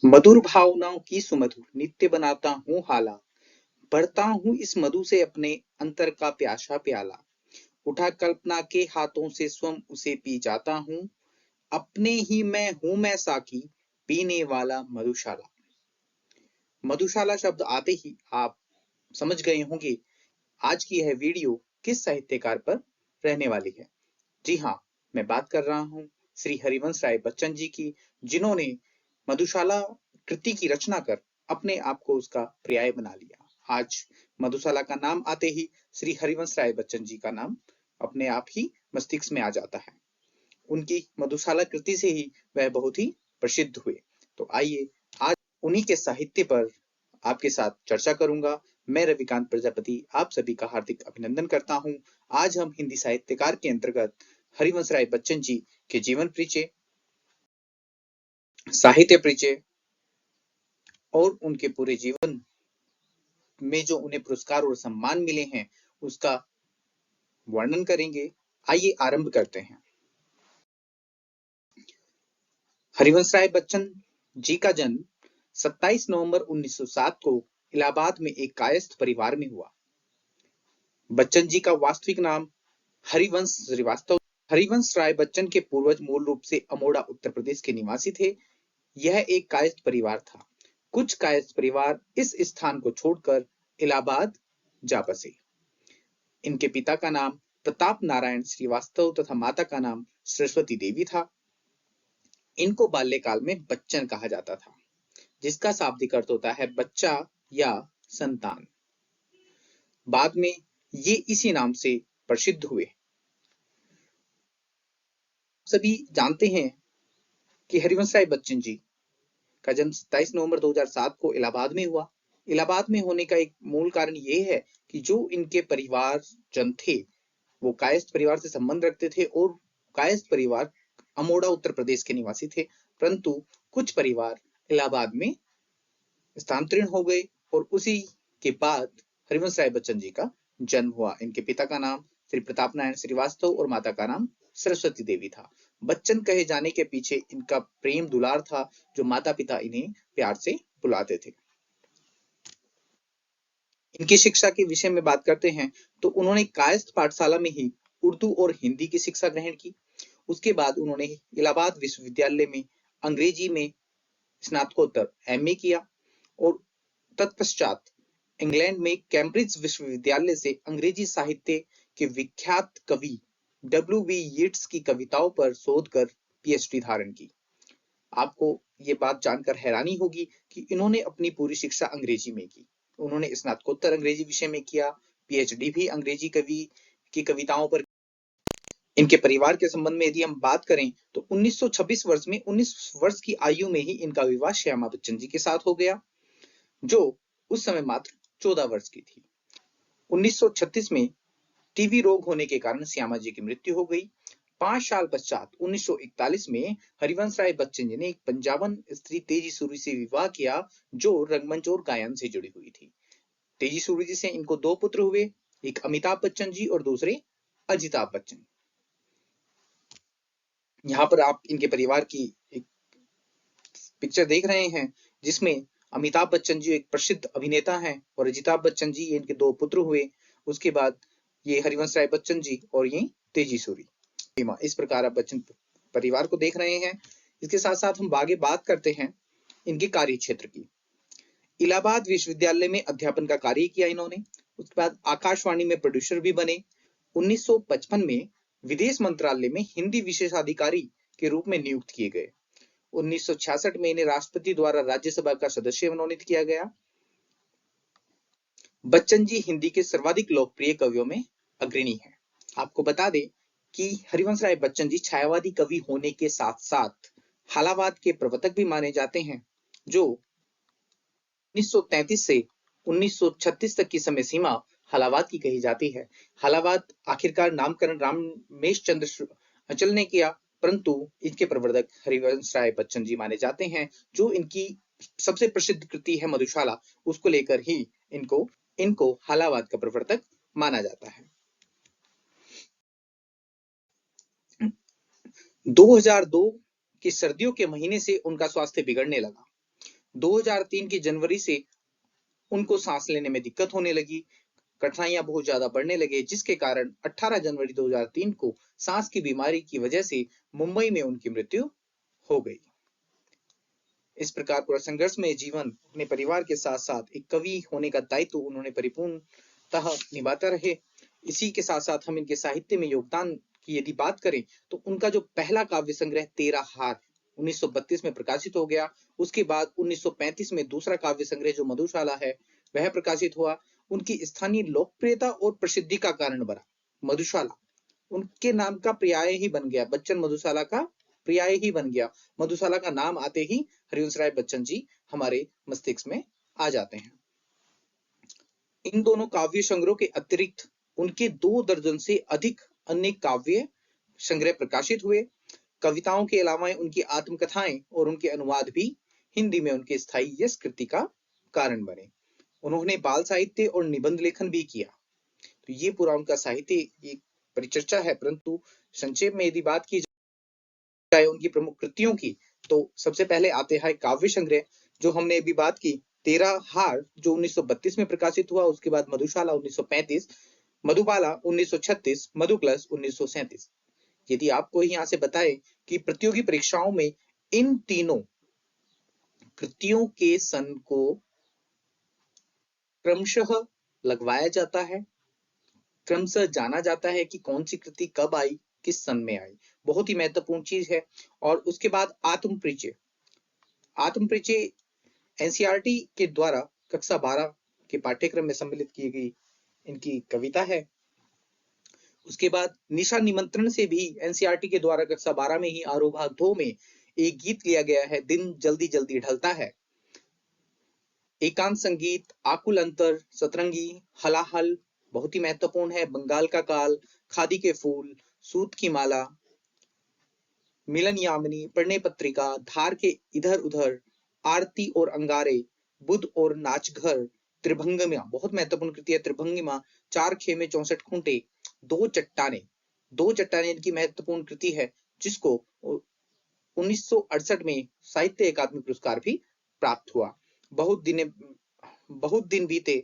मधुर भावनाओं की सुमधुर नित्य बनाता हूँ हाला, भरता हूँ इस मधु से अपने अंतर का प्यासा प्याला, उठा कल्पना के हाथों से स्वयं उसे पी जाता हूँ, अपने ही मैं हूँ मैं साकी, पीने वाला मधुशाला। मधुशाला शब्द आते ही आप समझ गए होंगे आज की यह वीडियो किस साहित्यकार पर रहने वाली है। जी हाँ, मैं बात कर रहा हूँ श्री हरिवंश राय बच्चन जी की, जिन्होंने मधुशाला कृति की रचना कर अपने आप को उसका पर्याय बना लिया। आज मधुशाला का नाम आते ही श्री हरिवंश राय बच्चन जी का नाम अपने आप ही मस्तिष्क में आ जाता है। उनकी मधुशाला कृति से ही वह बहुत ही प्रसिद्ध हुए। तो आइए आज उन्हीं के साहित्य पर आपके साथ चर्चा करूंगा। मैं रविकांत प्रजापति आप सभी का हार्दिक अभिनंदन करता हूं। आज हम हिंदी साहित्यकार के अंतर्गत हरिवंश राय बच्चन जी के जीवन परिचय, साहित्य परिचय और उनके पूरे जीवन में जो उन्हें पुरस्कार और सम्मान मिले हैं उसका वर्णन करेंगे। आइए आरंभ करते हैं। हरिवंश राय बच्चन जी का जन्म 27 नवंबर 1907 को इलाहाबाद में एक कायस्थ परिवार में हुआ। बच्चन जी का वास्तविक नाम हरिवंश श्रीवास्तव। हरिवंश राय बच्चन के पूर्वज मूल रूप से अमोड़ा उत्तर प्रदेश के निवासी थे। यह एक कायस्थ परिवार था। कुछ कायस्थ परिवार इस स्थान को छोड़कर इलाहाबाद जा बसे। इनके पिता का नाम प्रताप नारायण श्रीवास्तव तथा माता का नाम सरस्वती देवी था। इनको बाल्यकाल में बच्चन कहा जाता था, जिसका शाब्दिक अर्थ होता है बच्चा या संतान। बाद में ये इसी नाम से प्रसिद्ध हुए। सभी जानते हैं कि हरिवंश राय बच्चन जी का जन्म 27 नवंबर 2007 को इलाहाबाद में हुआ। इलाहाबाद में होने का एक मूल कारण ये है कि जो इनके परिवार जन थे वो कायस्थ परिवार से संबंध रखते थे और कायस्थ परिवार अमोड़ा उत्तर प्रदेश के निवासी थे, परंतु कुछ परिवार इलाहाबाद में स्थानांतरित हो गए और उसी के बाद हरिवंश राय बच्चन जी का जन्म हुआ। इनके पिता का नाम श्री प्रताप नारायण श्रीवास्तव और माता का नाम सरस्वती देवी था। बच्चन कहे जाने के पीछे इनका प्रेम दुलार था, जो माता पिता इन्हें प्यार से बुलाते थे। इनकी शिक्षा के विषय में बात करते हैं तो उन्होंने कायस्थ पाठशाला में ही उर्दू और हिंदी की शिक्षा ग्रहण की। उसके बाद उन्होंने इलाहाबाद विश्वविद्यालय में अंग्रेजी में स्नातकोत्तर एमए किया और तत्पश्चात इंग्लैंड में कैम्ब्रिज विश्वविद्यालय से अंग्रेजी साहित्य के विख्यात कवि W.B. यीट्स की कविताओं पर शोध कर पीएचडी धारण की। आपको ये बात जानकर हैरानी होगी कि इन्होंने अपनी पूरी शिक्षा अंग्रेजी में की। उन्होंने स्नातकोत्तर अंग्रेजी विषय में किया, पीएचडी भी अंग्रेजी कवि की कविताओं पर। इनके परिवार के संबंध में यदि हम बात करें तो 1926 वर्ष में 19 वर्ष की आयु में ही इनका विवाह श्यामा बच्चन जी के साथ हो गया, जो उस समय मात्र 14 वर्ष की थी। 1936 में टीबी रोग होने के कारण श्यामा जी की मृत्यु हो गई। 5 साल पश्चात 1941 में हरिवंश राय बच्चन जी ने एक पंजाबन स्त्री तेजी सूरी से विवाह किया, जो रंगमंच और गायन से जुड़ी हुई थी। तेजी सूरी जी से इनको 2 पुत्र हुए, एक अमिताभ बच्चन जी और दूसरे अजिताभ बच्चन। यहाँ पर आप इनके परिवार की एक पिक्चर देख रहे हैं, जिसमें अमिताभ बच्चन जी एक प्रसिद्ध अभिनेता हैं और अजिताभ बच्चन जी ये इनके 2 पुत्र हुए। उसके बाद ये हरिवंश राय बच्चन जी और ये तेजी सूरी। इस प्रकार आप बच्चन परिवार को देख रहे हैं। इसके साथ साथ हम आगे बात करते हैं इनके कार्य क्षेत्र की। इलाहाबाद विश्वविद्यालय में अध्यापन का कार्य किया इन्होंने। उसके बाद आकाशवाणी में प्रोड्यूसर भी बने। 1955 में विदेश मंत्रालय में हिंदी विशेषाधिकारी के रूप में नियुक्त किए गए। 1966 में इन्हें राष्ट्रपति द्वारा राज्यसभा का सदस्य मनोनीत किया गया। बच्चन जी हिंदी के सर्वाधिक लोकप्रिय कवियों में अग्रणी हैं। आपको बता दें कि हरिवंश राय बच्चन जी छायावादी कवि होने के साथ साथ हालावाद के प्रवर्तक भी माने जाते हैं, जो 1933 से 1936 तक की समय सीमा हालावाद की कही जाती है। हालावाद आखिरकार नामकरण रामेश चंद्र अचल ने किया, परंतु इनके प्रवर्तक हरिवंश राय बच्चन जी माने जाते हैं। जो इनकी सबसे प्रसिद्ध कृति है मधुशाला, उसको लेकर ही इनको हालावाद का प्रवर्तक माना जाता है। 2002 की सर्दियों के महीने से उनका स्वास्थ्य बिगड़ने लगा। 2003 की जनवरी से उनको सांस लेने में दिक्कत होने लगी, कठिनाइयां बहुत ज्यादा बढ़ने लगे, जिसके कारण 18 जनवरी 2003 को सांस की बीमारी की वजह से मुंबई में उनकी मृत्यु हो गई। इस प्रकार पूरा संघर्षमय जीवन अपने परिवार के साथ साथ एक कवि होने का दायित्व उन्होंने परिपूर्णतः निभाते रहे। इसी के साथ साथ हम इनके साहित्य में योगदान की यदि बात करें तो उनका जो पहला काव्य संग्रह तेरा हार 1932 में प्रकाशित हो गया। उसके बाद 1935 में दूसरा काव्य संग्रह जो मधुशाला है वह प्रकाशित हुआ। उनकी स्थानीय लोकप्रियता और प्रसिद्धि का कारण बना मधुशाला, उनके नाम का पर्याय ही बन गया, बच्चन मधुशाला का पर्याय ही बन गया। मधुशाला का नाम आते ही हरिवंश राय बच्चन जी हमारे मस्तिष्क में आ जाते हैं। इन दोनों काव्य संग्रह के अतिरिक्त उनके 2 दर्जन से अधिक अन्य काव्य संग्रह प्रकाशित हुए। कविताओं के अलावा उनकी आत्मकथाएं और उनके अनुवाद भी हिंदी में उनके स्थायी यश कृति का कारण बने। उन्होंने बाल साहित्य और निबंध लेखन भी किया। तो ये पूरा उनका साहित्य एक परिचर्चा है, परंतु संक्षेप में यदि बात की जाए उनकी प्रमुख कृतियों की तो सबसे पहले आते हैं काव्य संग्रह जो हमने अभी बात की, तेरा हार जो 1932 में प्रकाशित हुआ। उसके बाद मधुशाला 1935, मधुबाला 1936, मधुक्लश 1937। यदि आपको यहाँ से बताए कि प्रतियोगी परीक्षाओं में इन तीनों कृतियों के सन को क्रमशः लगवाया जाता है, क्रमशः जाना जाता है कि कौन सी कृति कब आई, किस सन में आई, बहुत ही महत्वपूर्ण चीज है। और उसके बाद आत्म परिचय, आत्म परिचय एनसीईआरटी के द्वारा कक्षा 12 के पाठ्यक्रम में सम्मिलित की गई इनकी कविता है। उसके बाद निशा निमंत्रण से भी एनसीईआरटी के द्वारा कक्षा 12 में ही आरोह भाग 2 में एक गीत लिया गया है, दिन जल्दी जल्दी ढलता है। एकांत संगीत, आकुल अंतर, सतरंगी, हलाहल बहुत ही महत्वपूर्ण है। बंगाल का काल, खादी के फूल, सूत की माला, मिलन यामिनी, प्रणय पत्रिका, धार के इधर उधर, आरती और अंगारे, बुध और नाचघर, त्रिभंगिमा बहुत महत्वपूर्ण कृति है। त्रिभंगिमा, चार खेमे 64 खूंटे, दो चट्टाने, दो चट्टाने इनकी महत्वपूर्ण कृति है जिसको 1968 में साहित्य अकादमी पुरस्कार भी प्राप्त हुआ। बहुत दिन बीते,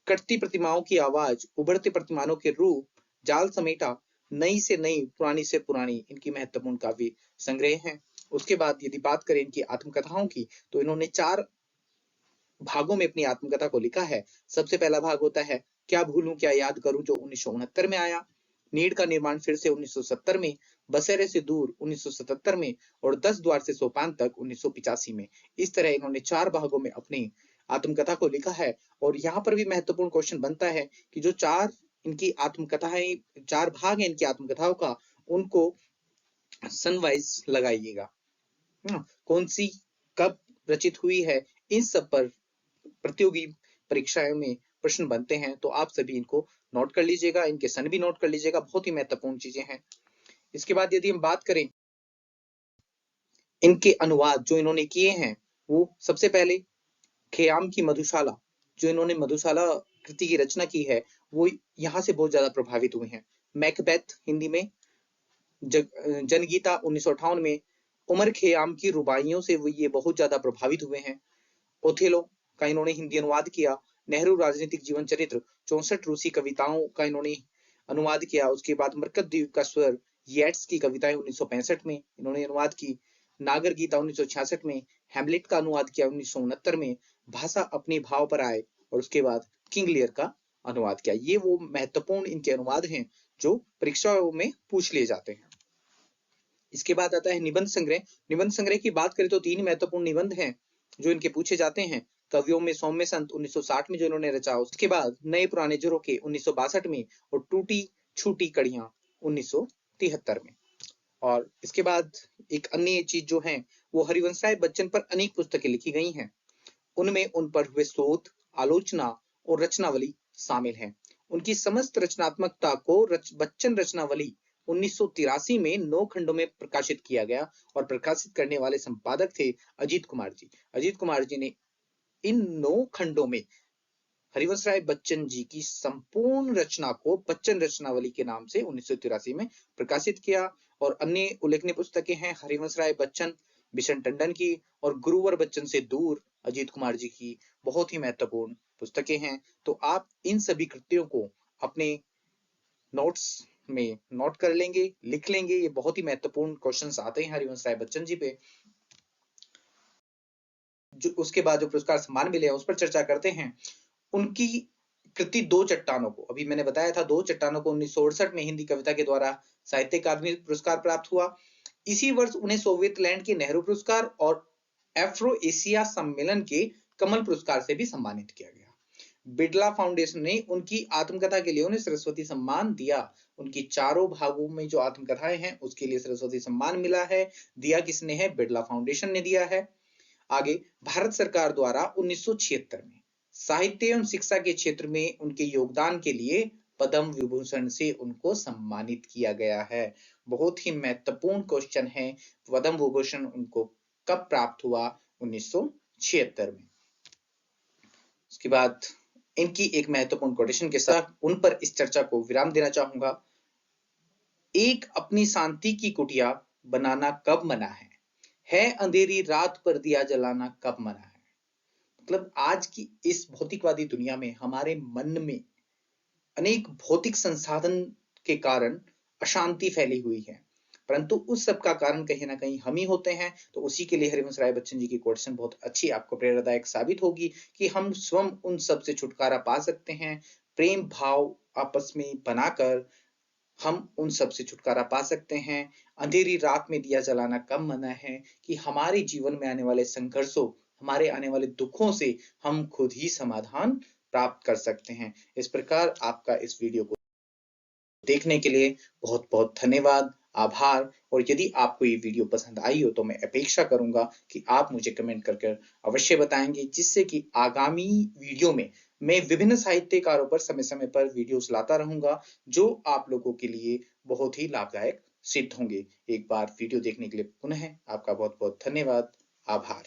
कटती प्रतिमाओं की आवाज, उभरते प्रतिमानों के रूप, जाल समेटा, नई से नई, पुरानी से पुरानी इनकी महत्वपूर्ण काव्य संग्रह हैं। उसके बाद यदि बात करें इनकी आत्मकथाओं की तो इन्होंने 4 भागों में अपनी आत्मकथा को लिखा है। सबसे पहला भाग होता है क्या भूलूं क्या याद करूं जो 1969 में आया, नीड़ का निर्माण फिर से 1970 में, बसेरे से दूर 1977 में और 10 द्वार से सोपान तक 1985 में। इस तरह इन्होंने 4 भागों में अपनी आत्मकथा को लिखा है। और यहाँ पर भी महत्वपूर्ण क्वेश्चन बनता है कि जो 4 इनकी आत्मकथाएं, 4 भाग है इनकी आत्मकथाओं का, उनको सनवाइज लगाइएगा, कौन सी कब रचित हुई है। इन सब पर प्रतियोगी परीक्षाओं में प्रश्न बनते हैं, तो आप सभी इनको नोट कर लीजिएगा, इनके सन भी नोट कर लीजिएगा, बहुत ही महत्वपूर्ण चीजें हैं। इसके बाद यदि हम बात करें इनके अनुवाद जो इन्होंने किए हैं, वो सबसे पहले ख़याम की मधुशाला, जो इन्होंने मधुशाला कृति की रचना की है, वो यहाँ से बहुत ज्यादा प्रभावित हुए हैं। मैकबेथ हिंदी में, जनगीता 1958 में, उमर ख़याम की रुबाइयों से वो ये बहुत ज्यादा प्रभावित हुए हैं। ओथेलो का इन्होंने हिंदी अनुवाद किया। नेहरू राजनीतिक जीवन चरित्र 64 रूसी कविताओं का इन्होंने अनुवाद किया। उसके बाद मरकतद्वीप का स्वर, येट्स की कविताएं 1965 में इन्होंने अनुवाद की। नागर गीता 1966 में, हैमलेट का अनुवाद किया 1969 में, भाषा अपने भाव पर आए और उसके बाद किंग लियर का अनुवाद किया। ये वो महत्वपूर्ण इनके अनुवाद हैं जो परीक्षाओं में पूछ लिए जाते हैं। इसके बाद आता है निबंध संग्रह। निबंध संग्रह की बात करें तो 3 महत्वपूर्ण निबंध हैं जो इनके पूछे जाते हैं। कवियों में सौम्य संत 1960 में जो इन्होंने रचा, उसके बाद नए पुराने झरोखे 1962 में और टूटी छूटी कड़ियां 1973 में। और इसके बाद एक अन्य चीज जो है वो हरिवंश राय बच्चन पर अनेक पुस्तकें लिखी गई हैं। उनमें उन पर हुए शोध, आलोचना और रचनावली शामिल है। उनकी समस्त रचनात्मकता को बच्चन रचनावली 1983 में 9 खंडों में प्रकाशित किया गया और प्रकाशित करने वाले संपादक थे अजीत कुमार जी। अजीत कुमार जी ने इन 9 खंडों में हरिवंश राय बच्चन जी की संपूर्ण रचना को बच्चन रचनावली के नाम से 1983 में प्रकाशित किया। और अन्य उल्लेखनीय पुस्तकें हैं हरिवंश राय बच्चन बिशन टंडन की और गुरुवर बच्चन से दूर अजीत कुमार जी की बहुत ही महत्वपूर्ण पुस्तकें हैं। तो आप इन सभी कृतियों को अपने नोट्स में नोट कर लेंगे, लिख लेंगे। ये बहुत ही महत्वपूर्ण क्वेश्चंस आते हैं हरिवंश राय बच्चन जी पे। जो उसके बाद जो पुरस्कार सम्मान मिले हैं उस पर चर्चा करते हैं। उनकी कृति दो चट्टानों को, अभी मैंने बताया था, दो चट्टानों को 1968 में हिंदी कविता के द्वारा साहित्य अकादमी पुरस्कार प्राप्त हुआ। इसी वर्ष उन्हें सोवियत लैंड के नेहरू पुरस्कार और एफ्रो एशिया सम्मेलन के कमल पुरस्कार से भी सम्मानित किया गया। बिड़ला फाउंडेशन ने उनकी आत्मकथा के लिए उन्हें सरस्वती सम्मान दिया। उनकी चारों भागों में जो आत्मकथाएं हैं उसके लिए सरस्वती सम्मान मिला है। दिया किसने है? बिड़ला फाउंडेशन ने दिया है। आगे भारत सरकार द्वारा 1976 में साहित्य एवं शिक्षा के क्षेत्र में उनके योगदान के लिए पद्म विभूषण से उनको सम्मानित किया गया है। बहुत ही महत्वपूर्ण क्वेश्चन है, पद्म विभूषण उनको कब प्राप्त हुआ? 1976 में। उसके बाद इनकी एक महत्वपूर्ण कोटेशन के साथ उन पर इस चर्चा को विराम देना चाहूंगा। एक अपनी शांति की कुटिया बनाना कब मना है अंधेरी रात पर दिया जलाना कब मना है। मतलब आज की इस भौतिकवादी दुनिया में हमारे मन में अनेक भौतिक संसाधन के कारण अशांति फैली हुई है, परंतु उस सब का कारण कहीं ना कहीं हम ही होते हैं। तो उसी के लिए हरिवंश राय बच्चन जी की क्वेश्चन बहुत अच्छी आपको प्रेरणादायक साबित होगी कि हम स्वयं उन सब से छुटकारा पा सकते हैं। प्रेम भाव आपस में बनाकर हम उन सब से छुटकारा पा सकते हैं। अंधेरी रात में दिया जलाना कब मना है कि हमारे जीवन में आने वाले संघर्षों, हमारे आने वाले दुखों से हम खुद ही समाधान प्राप्त कर सकते हैं। इस प्रकार आपका इस वीडियो को देखने के लिए बहुत बहुत धन्यवाद, आभार। और यदि आपको ये वीडियो पसंद आई हो तो मैं अपेक्षा करूंगा कि आप मुझे कमेंट कर अवश्य बताएंगे, जिससे कि आगामी वीडियो में मैं विभिन्न साहित्यकारों पर समय समय पर वीडियोस लाता रहूंगा जो आप लोगों के लिए बहुत ही लाभदायक सिद्ध होंगे। एक बार वीडियो देखने के लिए पुनः आपका बहुत बहुत धन्यवाद, आभार।